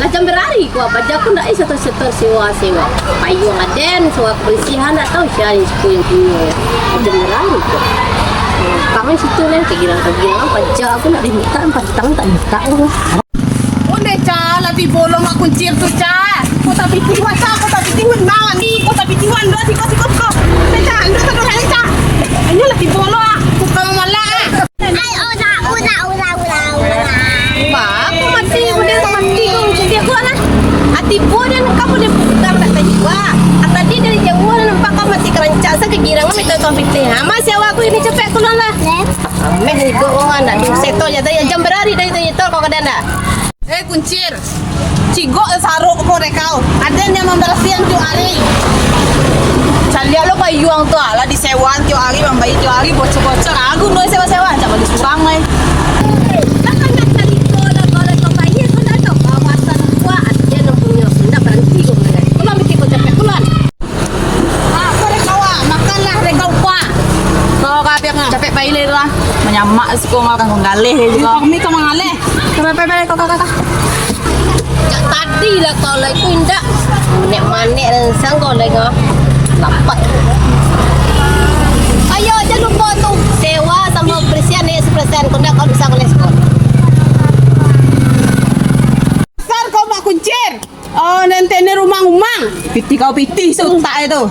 Macam berari ko apa aja aku ndak setor sewa payung aden sewa kebersihan tak tahu siapa yang punya macam berari ko kami situ nih kegilaan pajak aku nak diminta 4 tahun tak minta aku Onde cha la ti bolong aku kuncir tu cha. Ko tapi tiwan cha, ko tapi tiwan bangan ni, ko tapi tiwan dua ti ko. Cha, ando satu hari cha. Ini la ti bolong aku kamu malah. Ay, udah. Ba, aku mati ko jadi aku lah. Ati bodan kamu dia putar tak tajwa. Tadi dari jauh nampak kamu mati keranca sa kegirangan itu kompeten. Ama sewa aku ini cepet kulon lah. Ame dari goongan dah seto ya dari jam berari dari itu kau kadang dah. Kuncir. Cigo saruk ko rekau. Ada yang membersihan tu ari. Calia lo payuang tu ala disewan tu ari mambai tu ari bocor-bocor. Aku no sewa-sewa tak bagi surang ai. Capek pailir lah, menyamak suku makan menggalih juga. Kami kau mengalih. Capek kau. tadi lah kalau itu indah manek-manek dan sangkau lagi lapat. Ayo jangan lupa tuh sewa sama persian nih 1% kau kau bisa kolektor. Sar kau mak kuncir. Oh nanti ni rumah umang. Piti kau piti sutak itu.